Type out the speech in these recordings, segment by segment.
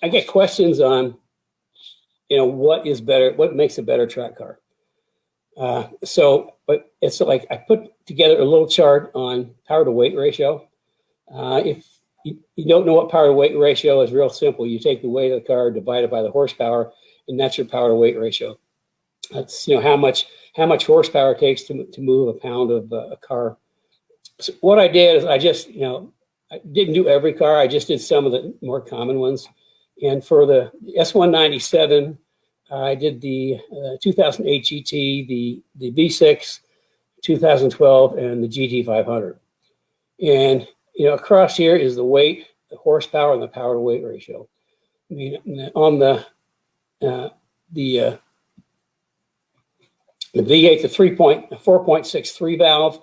I get questions on, what is better, what makes a better track car. But it's like I put together a little chart on power to weight ratio. If you don't know what power to weight ratio is, real simple. You take the weight of the car divided by the horsepower, and that's your power to weight ratio. That's how much horsepower it takes to move a pound of a car. So what I did is I just I didn't do every car. I just did some of the more common ones. And for the S197, I did the 2008 GT, the V6 2012, and the GT500. And across here is the weight, the horsepower, and the power to weight ratio. I mean, on the V8, the 4.63 valve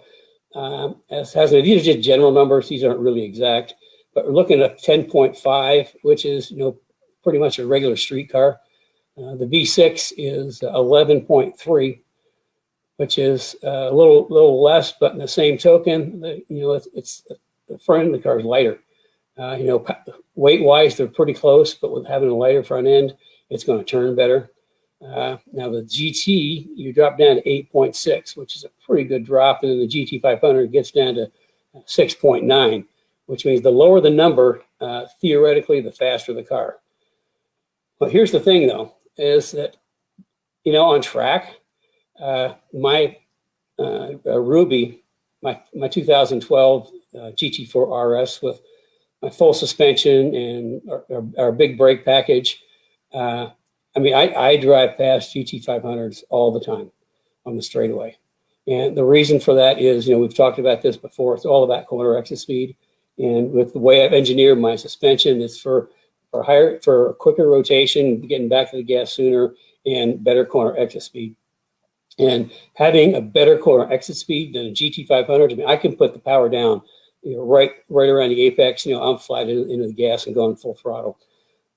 has these are just general numbers. These aren't really exact, but we're looking at 10.5, which is pretty much a regular street car. The V6 is 11.3, which is a little less, but in the same token, it's the front end of the car is lighter. Weight-wise, they're pretty close, but with having a lighter front end, it's going to turn better. Now the GT, you drop down to 8.6, which is a pretty good drop, and then the GT500 gets down to 6.9, which means the lower the number, theoretically, the faster the car. But here's the thing, though, is that on track, my Ruby, my 2012 GT4 RS with my full suspension and our big brake package. I drive past GT500s all the time on the straightaway. And the reason for that is, we've talked about this before. It's all about corner exit speed. And with the way I've engineered my suspension, it's for a quicker rotation, getting back to the gas sooner, and better corner exit speed. And having a better corner exit speed than a GT500, I can put the power down, right around the apex. I'm flat into the gas and going full throttle.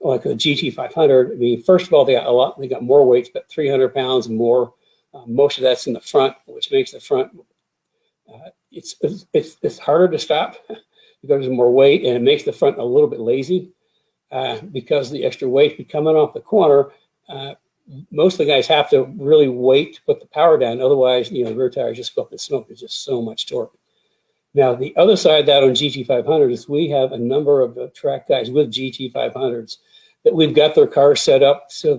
Like the GT500, first of all, they got more weights, but 300 pounds more. Most of that's in the front, which makes the front, it's harder to stop because there's more weight, and it makes the front a little bit lazy because the extra weight coming off the corner. Most of the guys have to really wait to put the power down. Otherwise, the rear tires just go up in smoke. There's just so much torque. Now, the other side of that on GT500 is we have a number of track guys with GT500s that we've got their cars set up so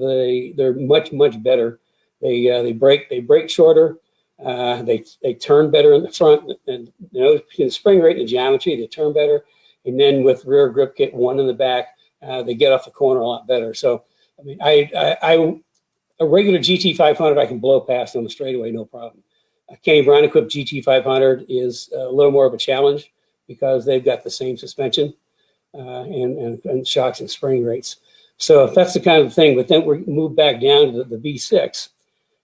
they're much, much better. They brake shorter. They turn better in the front, and in the spring rate and the geometry, they turn better. And then with rear grip kit, one in the back, they get off the corner a lot better. So, a regular GT500 I can blow past on the straightaway, no problem. A Kenny Brown equipped GT500 is a little more of a challenge because they've got the same suspension and shocks and spring rates. So that's the kind of thing. But then we move back down to the V6.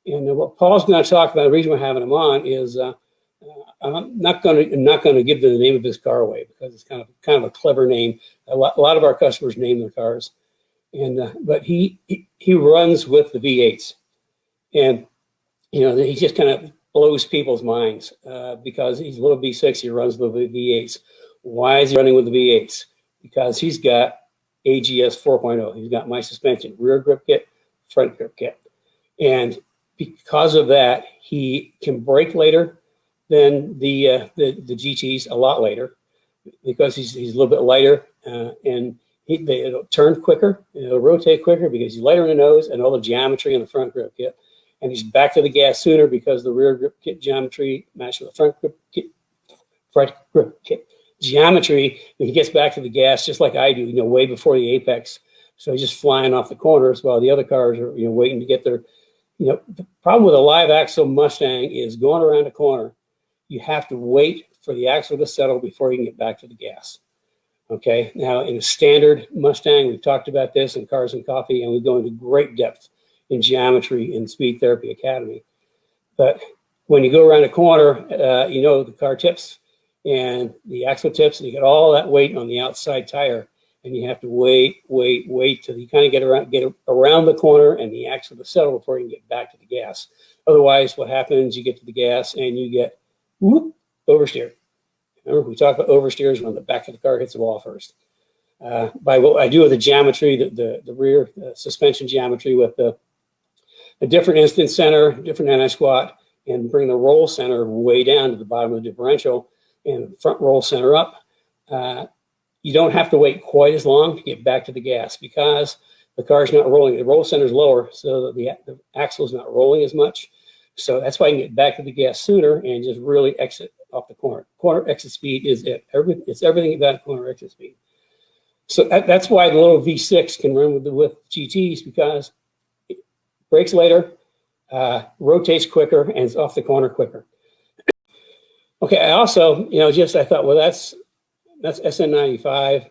And what Paul's going to talk about, the reason we're having him on is I'm not going to give the name of his car away because it's kind of a clever name. A lot of our customers name their cars, but he runs with the V8s, and he just kind of blows people's minds because he's a little V6. He runs with the V8s. Why is he running with the V8s? Because he's got AGS 4.0. He's got my suspension, rear grip kit, front grip kit, and because of that, he can brake later than the GTs, a lot later, because he's a little bit lighter, and it'll turn quicker, it'll rotate quicker because he's lighter in the nose and all the geometry in the front grip kit. And he's back to the gas sooner because the rear grip kit geometry matched with the front grip kit geometry. And he gets back to the gas just like I do, way before the apex. So he's just flying off the corners while the other cars are, waiting to get their. The problem with a live axle Mustang is going around a corner, you have to wait for the axle to settle before you can get back to the gas. Okay. Now, in a standard Mustang, we've talked about this in Cars and Coffee, and we go into great depth in geometry in Speed Therapy Academy. But when you go around a corner, the car tips and the axle tips, and you get all that weight on the outside tire, and you have to wait till you kind of get around the corner and the axle to settle before you can get back to the gas. Otherwise, what happens, you get to the gas and you get oversteer. Remember, we talked about oversteers when the back of the car hits the wall first. by what I do with the geometry, the rear suspension geometry with a different instant center, different anti-squat, and bring the roll center way down to the bottom of the differential and front roll center up. You don't have to wait quite as long to get back to the gas because the car's not rolling. The roll center is lower, so that the axle is not rolling as much. So that's why you can get back to the gas sooner and just really exit off the corner. Corner exit speed is it. It's everything about corner exit speed. So that's why the little V6 can run with GTs, because it brakes later, rotates quicker, and it's off the corner quicker. Okay, I also, I thought, well, that's SN95.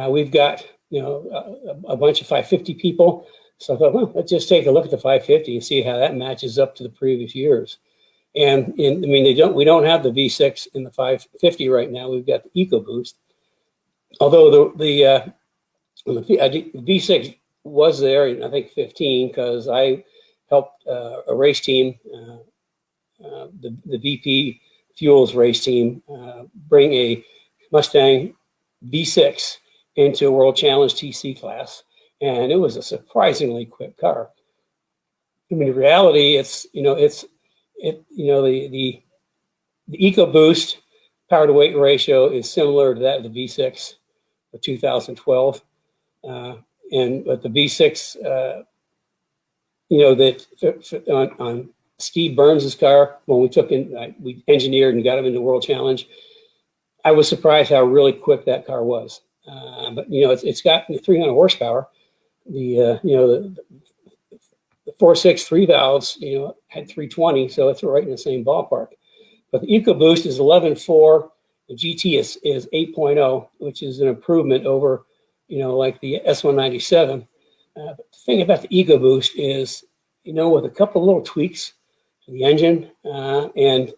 We've got, a bunch of 550 people. So I thought, well, let's just take a look at the 550 and see how that matches up to the previous years. And we don't have the V6 in the 550 right now. We've got the EcoBoost. Although the V6 was there in, I think, 15, because I helped a race team, the VP Fuels race team, bring a Mustang V6 into a World Challenge TC class. And it was a surprisingly quick car. I mean, in reality, the EcoBoost power to weight ratio is similar to that of the V6 for 2012. But the V6, on Steve Burns' car, when we took in, we engineered and got him into World Challenge, I was surprised how really quick that car was. But it's got 300 horsepower. The 4.6 3 valves, had 320, so it's right in the same ballpark. But the EcoBoost is 11.4. The GT is 8.0, which is an improvement over, like the S197. But the thing about the EcoBoost is, with a couple little tweaks to the engine and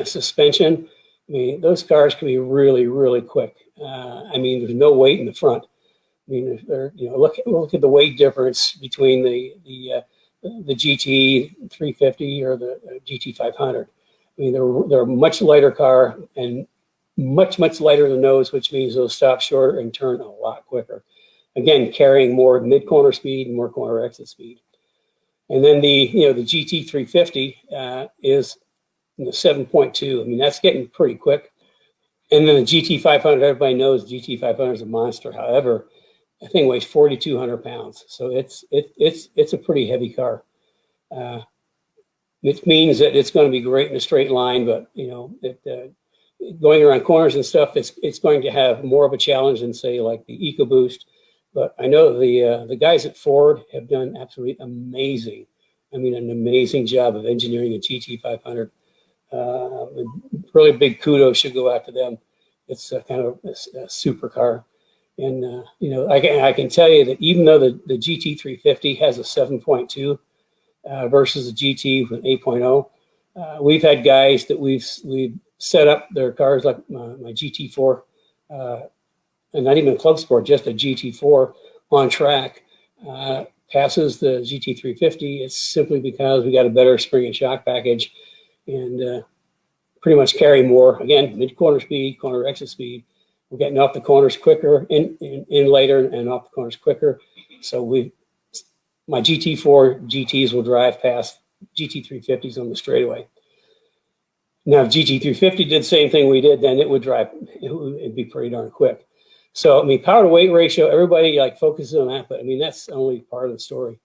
suspension, I mean, those cars can be really, really quick. There's no weight in the front. I mean, look at the weight difference between the GT 350 or the GT500. I mean, they're a much lighter car and much lighter in the nose, which means they'll stop shorter and turn a lot quicker. Again, carrying more mid-corner speed and more corner exit speed. And then the GT 350 is 7.2. I mean, that's getting pretty quick. And then the GT500, everybody knows the GT500 is a monster. However, that thing weighs 4,200 pounds, so it's a pretty heavy car. It means that it's going to be great in a straight line, but going around corners and stuff, it's going to have more of a challenge than, say, like the EcoBoost. But I know the guys at Ford have done absolutely amazing. I mean, an amazing job of engineering the GT500. Really big kudos should go out to them. It's kind of a super car. And, I can tell you that even though the GT350 has a 7.2 versus the GT with 8.0, we've had guys that we've set up their cars, like my GT4, and not even a Club Sport, just a GT4 on track, passes the GT350. It's simply because we got a better spring and shock package and pretty much carry more, again, mid-corner speed, corner exit speed. We're getting off the corners quicker, in later, and off the corners quicker. So my GT4 GTs will drive past GT350s on the straightaway. Now, if GT350 did the same thing we did, then it'd be pretty darn quick. So, I mean, power to weight ratio, everybody focuses on that, but I mean, that's only part of the story.